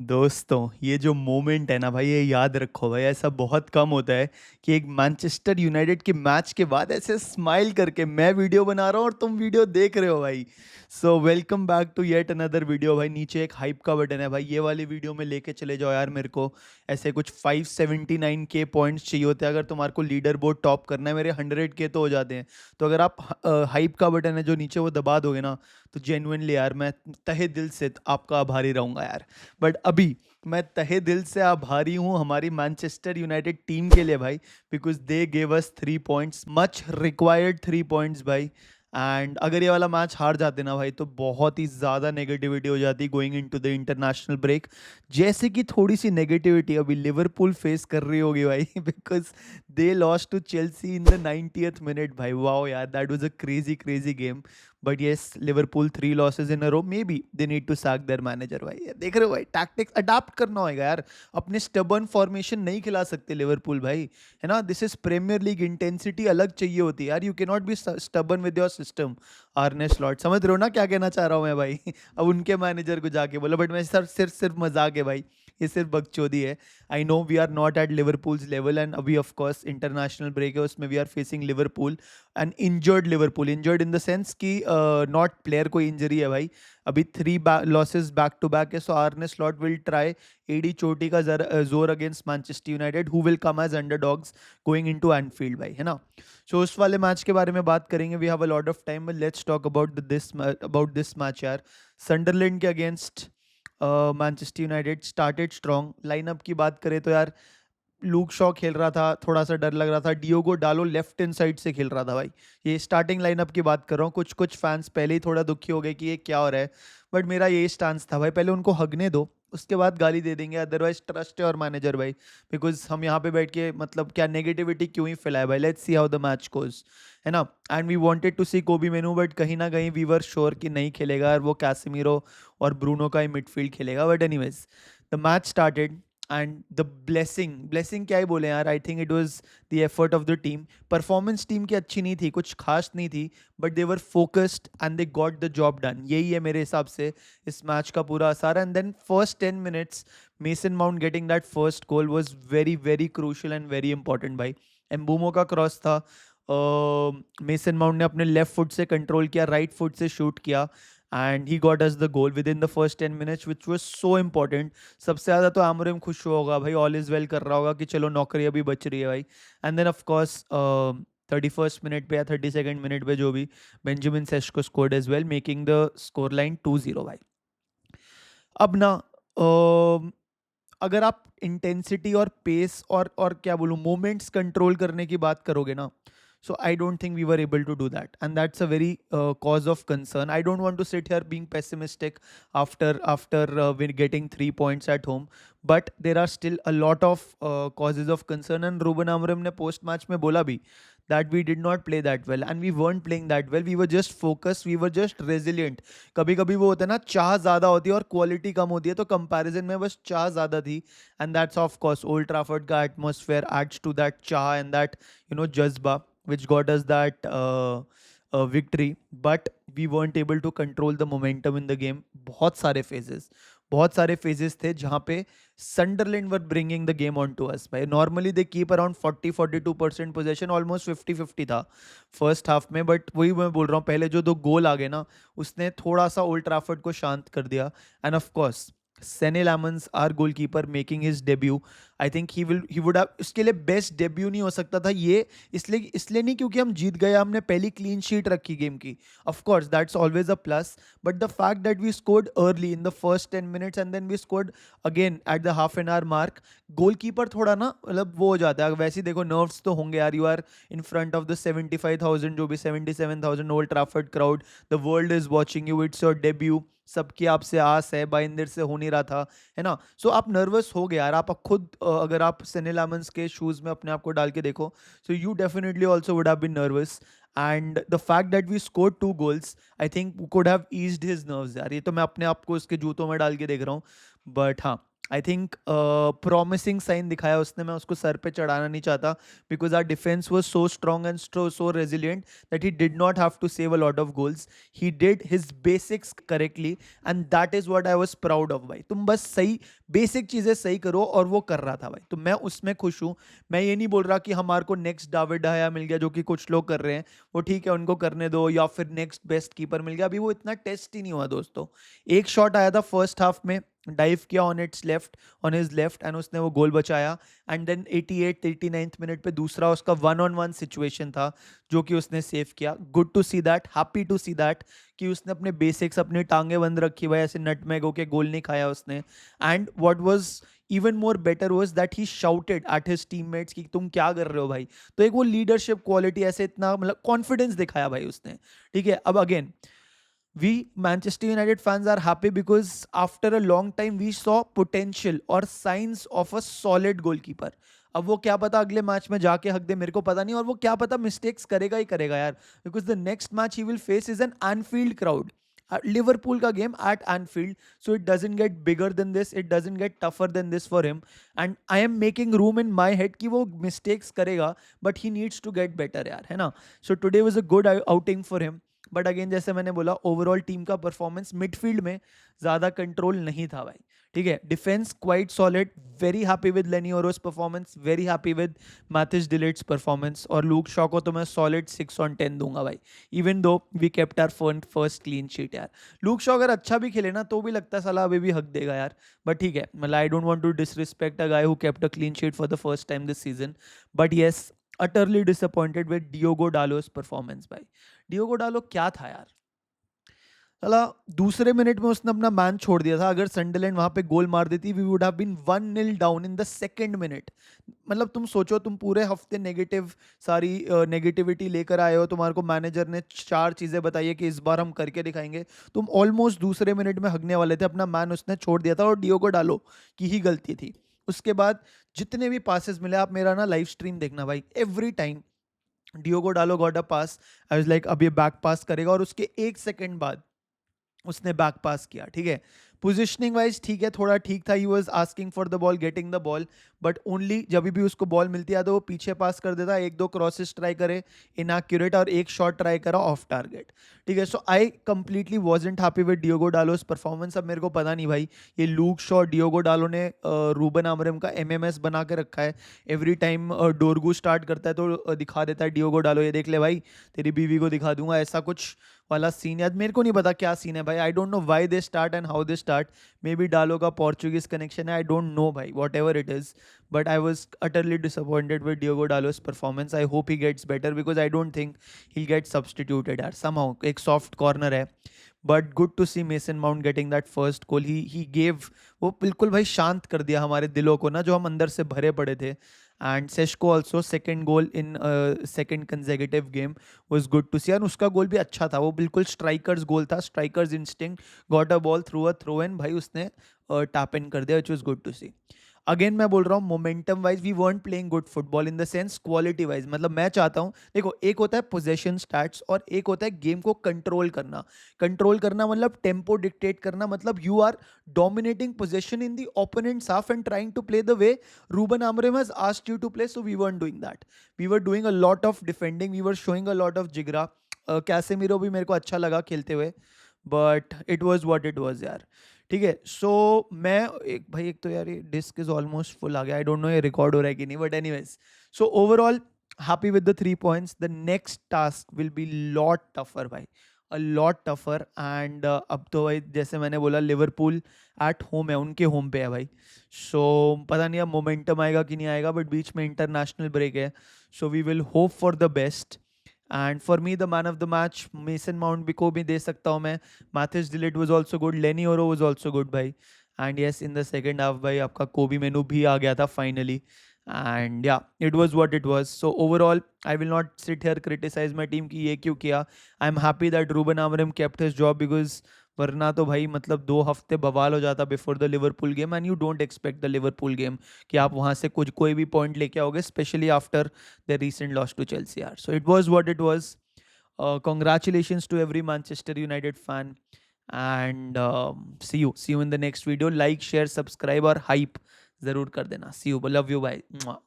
दोस्तों, ये जो मोमेंट है ना भाई, ये याद रखो भाई। ऐसा बहुत कम होता है कि एक मैनचेस्टर यूनाइटेड के मैच के बाद ऐसे स्माइल करके मैं वीडियो बना रहा हूँ और तुम वीडियो देख रहे हो भाई। So welcome back to yet another video भाई। नीचे एक हाइप का बटन है भाई, ये वाली वीडियो में लेके चले जाओ यार मेरे को। ऐसे कुछ 579 के पॉइंट्स चाहिए होते हैं अगर तुम्हारे को लीडर बोर्ड टॉप करना है। मेरे 100 के तो हो जाते हैं। तो अगर आप हाइप का बटन है जो नीचे, वो दबा दोगे ना, तो जेन्युइनली यार मैं तहे दिल से आपका आभारी रहूंगा यार। बट अभी मैं तहे दिल से आभारी हूँ हमारी मैनचेस्टर यूनाइटेड टीम के लिए भाई, because they gave us 3 points, much required 3 points भाई। एंड अगर ये वाला मैच हार जाते ना भाई, तो बहुत ही ज़्यादा नेगेटिविटी हो जाती going into the international break. जैसे कि थोड़ी सी नेगेटिविटी अभी लिवरपूल फेस कर रही होगी भाई, because they lost to Chelsea in the 90th minute भाई। वाओ यार, that was a crazy crazy game. But yes, Liverpool 3 losses in a row, maybe they need to sack their manager भाई। देख रहे हो भाई, tactics adapt करना होगा यार। अपने स्टबर्न फॉर्मेशन नहीं खिला सकते लिवरपूल भाई, है ना। This is Premier League, intensity अलग चाहिए होती है यार। You can not be stubborn with your system. Arne Slot, समझ रहे हो ना क्या कहना चाह रहा हूँ मैं भाई। अब उनके मैनेजर को जाके बोला, बट मैं सर सिर्फ सिर्फ मजाक है भाई, ये सिर्फ बकचोदी है। I know we are not at Liverpool's level, and अभी ऑफ कोर्स इंटरनेशनल ब्रेक है, उसमें we are facing Liverpool. And injured Liverpool, injured in the sense कि नॉट प्लेयर को इंजरी है भाई। अभी 3 लॉसेस बैक टू बैक है। So Arne Slot will try एडी चोटी का जोर against Manchester United, who will come as underdogs going into Anfield भाई, है ना। सो उस वाले मैच के बारे में बात करेंगे। We have a lot of time, let's talk about this match यार। संडरलैंड के against Manchester United started strong. Lineup की बात करें तो यार, लूक शॉ खेल रहा था, थोड़ा सा डर लग रहा था। डियोगो डालो लेफ्ट इन साइड से खेल रहा था भाई। ये स्टार्टिंग लाइनअप की बात कर रहा हूँ। कुछ कुछ फैंस पहले ही थोड़ा दुखी हो गए कि ये क्या हो रहा है। बट मेरा यही स्टांस था भाई, पहले उनको हगने दो, उसके बाद गाली दे देंगे। अदरवाइज ट्रस्ट है और मैनेजर भाई, बिकॉज हम यहाँ पे बैठ के मतलब क्या नेगेटिविटी क्यों ही फैलाए भाई। Let's see how the match goes, है ना। एंड वी वांटेड टू सी कोबी मेनू, बट कहीं ना कहीं वी वर श्योर कि नहीं खेलेगा, और वो कैसेमीरो और ब्रूनो का ही मिडफील्ड खेलेगा। But anyways, the match started and the blessing क्या ही बोले यार। I think it was the effort of the team. Performance team की अच्छी नहीं थी, कुछ खास नहीं थी, but they were focused and they got the job done. यही है मेरे हिसाब से इस मैच का पूरा असर। And then first 10 minutes, Mason Mount getting that first goal was very very crucial and very important भाई। एम्बूमो का क्रॉस था, मेसन माउंट ने अपने लेफ्ट फुट से कंट्रोल किया, राइट फुट से शूट किया, and he got us the goal within the first 10 minutes, which was so important. सबसे ज़्यादा तो आमोरिम खुश हुआ होगा भाई, ऑल इज वेल कर रहा होगा कि चलो नौकरी अभी बच रही है भाई। And then of course 31st minute पे या 32nd मिनट पे जो भी, Benjamin Sesko scored as well, making the score line 2-0 भाई। अब ना, अगर आप इंटेंसिटी और पेस और क्या बोलूँ, मोमेंट्स कंट्रोल करने की बात करोगे ना, so I don't think we were able to do that, and that's a very cause of concern. I don't want to sit here being pessimistic after we're getting 3 points at home, but there are still a lot of causes of concern. And Ruben Amorim ने post match में बोला भी that we did not play that well, and we weren't playing that well. We were just focused, we were just resilient. कभी कभी वो होता है ना, चाह ज़्यादा होती है और क्वालिटी कम होती है, तो कंपैरिजन में बस चाह ज़्यादा थी। And that's of course old Trafford का एटमोसफेयर एड्स टू दैट चाह एंड दैट जज्बा which got us that victory. But we weren't able to control the momentum in the game. बहुत सारे phases थे जहाँ पे Sunderland were bringing the game on to us भाई। Normally they keep around 40-42% possession, almost 50-50 था first half में। But वही मैं बोल रहा हूँ, पहले जो 2 गोल आ गए ना, उसने थोड़ा सा ओल्ड ट्रैफर्ड को शांत कर दिया। And of course Senne Lammens, our goalkeeper, making his debut. I think he would have, इसके लिए बेस्ट डेब्यू नहीं हो सकता था ये। इसलिए नहीं क्योंकि हम जीत गए, हमने पहली क्लीन शीट रखी गेम की, of course that's always a plus. But the fact that we scored early in the first 10 minutes and then we scored again at the half an hour mark. Goalkeeper थोड़ा ना मतलब वो हो जाता है। वैसे ही देखो, नर्व्स तो होंगे यार, you are in front of the 75,000, जो भी 77,000 Old Trafford crowd, the world is watching you, it's your debut, सबकी आपसे आस है, बाइंदर से हो नहीं रहा था, है ना। सो आप नर्वस हो गए यार। आप खुद अगर आप सेने लामंस के शूज में अपने आप को डाल के देखो, so you definitely also would have been nervous. And the fact that we scored 2 goals, I think could have eased his nerves यार। ये तो मैं अपने आप को उसके जूतों में डाल के देख रहा हूँ। बट हाँ, आई थिंक प्रॉमिसिंग साइन दिखाया उसने, मैं उसको सर पे चढ़ाना नहीं चाहता because our defence was so strong and so resilient that he did not have to save a lot of goals. He did his basics correctly and that is what I was proud of. भाई तुम बस सही basic चीजें सही करो, और वो कर रहा था भाई, तो मैं उसमें खुश हूँ. मैं ये नहीं बोल रहा कि हमारे को नेक्स्ट डेविड हाया मिल गया जो कि कुछ लोग कर रहे हैं, वो ठीक है उनको करने दो, या फिर नेक्स्ट बेस्ट कीपर मिल गया. अभी वो इतना टेस्ट ही नहीं हुआ दोस्तों. एक शॉट आया था फर्स्ट हाफ में, डाइव किया on it's left, on his left, and उसने वो गोल बचाया. एंड देन 88 89th मिनट पे दूसरा उसका 1-on-1 सिचुएशन था जो कि उसने सेव किया. Good to see that, happy to see that कि उसने अपने बेसिक्स, अपनी टांगे बंद रखी भाई, ऐसे नटमैग होके गोल नहीं खाया उसने. And what was even more better was that he shouted at his teammates कि तुम क्या कर रहे हो भाई. तो एक वो लीडरशिप क्वालिटी, ऐसे इतना मतलब कॉन्फिडेंस दिखाया भाई उसने. ठीक है, अब again we Manchester United fans are happy because after a long time we saw potential or signs of a solid goalkeeper. अब वो क्या पता अगले मैच में जाके हक दे, मेरे को पता नहीं, और वो क्या पता मिस्टेक्स करेगा ही करेगा यार, because the next match he will face is an Anfield crowd. Liverpool का game at Anfield, so it doesn't get bigger than this, it doesn't get tougher than this for him. And I am making room in my head कि वो mistakes करेगा, but he needs to get better यार, है ना. So today was a good outing for him. But again जैसे मैंने बोला, overall team का परफॉर्मेंस मिडफील्ड में ज़्यादा कंट्रोल नहीं था भाई. ठीक है, defence quite solid, very happy with Leny Yoro's performance, very happy with Matthijs de Ligt's performance, और लूक शॉ को तो मैं सॉलिड 6/10 दूंगा भाई, even though we kept our first clean sheet यार. लूक शॉ अगर अच्छा भी खेले ना तो भी लगता है साला अभी भी हक देगा यार. बट ठीक है, मतलब I don't want to disrespect a guy who kept a clean sheet for the first time this season. But yes, utterly disappointed with Diogo Dalot's performance भाई. डियोगो डालो क्या था यार, साला दूसरे मिनट में उसने अपना मैन छोड़ दिया था. अगर संडरलैंड वहां पे गोल मार देती, we would have been 1-0 down in the second minute. मतलब तुम सोचो, तुम पूरे हफ्ते नेगेटिव, सारी नेगेटिविटी लेकर आए हो, तुम्हारे को मैनेजर ने 4 चीजें बताई है कि इस बार हम करके दिखाएंगे, तुम ऑलमोस्ट दूसरे मिनट में हगने वाले थे, अपना मैन उसने छोड़ दिया था, और डियोगो डालो की ही गलती थी. उसके बाद जितने भी पासेस मिले, आप मेरा ना लाइव स्ट्रीम देखना भाई, एवरी टाइम डियोगो डालो got a pass, I was like अब ये बैक पास करेगा, और उसके 1 सेकंड बाद उसने बैक पास किया. ठीक है, पोजिशनिंग वाइज ठीक है, थोड़ा ठीक था, he was asking for the ball, getting the ball, but only जब भी उसको बॉल मिलती है तो वो पीछे पास कर देता, 1-2 क्रॉसेस ट्राई करे इनएक्यूरेट, और एक शॉट ट्राई करा ऑफ टारगेट. ठीक है, so I completely wasn't happy with Diogo Dalot's performance. अब मेरे को पता नहीं भाई, ये लूक शॉ, डियोगो डालो ने रूबन आमोरिम का एमएमएस बना के रखा है. एवरी टाइम डोरगू स्टार्ट करता है तो दिखा देता है डियोगो डालो, ये देख ले भाई तेरी बीवी को दिखा दूंगा, ऐसा कुछ वाला सीन. याद मेरे को नहीं पता क्या सीन है भाई, I don't know why they start and how they start. Maybe Dalot का पोर्चुगीज कनेक्शन है, आई डोंट नो भाई, whatever it is. But I was utterly disappointed with Diogo Dalot's performance. I hope he gets better because I don't think he get substituted यार. Somehow एक soft corner है, but good to see Mason Mount getting that first goal. He gave, वो बिल्कुल भाई शांत कर दिया हमारे दिलों को ना, जो हम अंदर से भरे पड़े थे. And Sesko also second goal in second consecutive game was good to see. And उसका गोल भी अच्छा था, वो बिल्कुल स्ट्राइकर्स गोल था, striker's instinct, got a ball through a throw in, भाई उसने टैप इन कर दिया, which was good to see. Again मैं बोल रहा हूँ, momentum wise we weren't playing good football in the sense quality wise. मतलब मैं चाहता हूँ, देखो एक होता है पोजेशन स्टैट्स और एक होता है गेम को कंट्रोल करना. कंट्रोल करना मतलब टेम्पो डिक्टेट करना, मतलब you are dominating possession in the opponent's half and trying to play the way Ruben Amorim has asked you to play. So we weren't doing that. We were doing a lot of defending. We were showing a lot of jigra. Casemiro भी मेरे को अच्छा लगा खेलते हुए, but it was what it was यार. ठीक है, सो मैं एक भाई, एक तो यार ये डिस्क इज ऑलमोस्ट फुल आ गया, आई डोंट नो ये रिकॉर्ड हो रहा है कि नहीं, but anyways, so overall happy with the 3 points. The next task will be lot tougher भाई, अ लॉट टफर. एंड अब तो भाई जैसे मैंने बोला, लिवरपूल एट होम है, उनके होम पे है भाई. सो पता नहीं अब मोमेंटम आएगा कि नहीं आएगा, बट बीच में इंटरनेशनल ब्रेक है, so we will hope for the best. And for me the man of the match Mason Mount भी को भी दे सकता हूँ मैं. Matthijs de Ligt was also good, Leny Yoro was also good भाई. And yes, in the second half भाई आपका कोबी मेनू भी आ गया था finally. And yeah, it was what it was. So overall I will not sit here criticise my team कि ये क्यों किया. I am happy that Ruben Amorim kept his job, because वरना तो भाई मतलब 2 हफ्ते बवाल हो जाता before the Liverpool game. And you don't expect the Liverpool game कि आप वहाँ से कुछ कोई भी पॉइंट लेके आओगे, especially after the recent loss to Chelsea यार. So it was what it was. Congratulations to every Manchester United fan. And see you in the next video. Like share subscribe और हाइप ज़रूर कर देना। See you, love you, bye.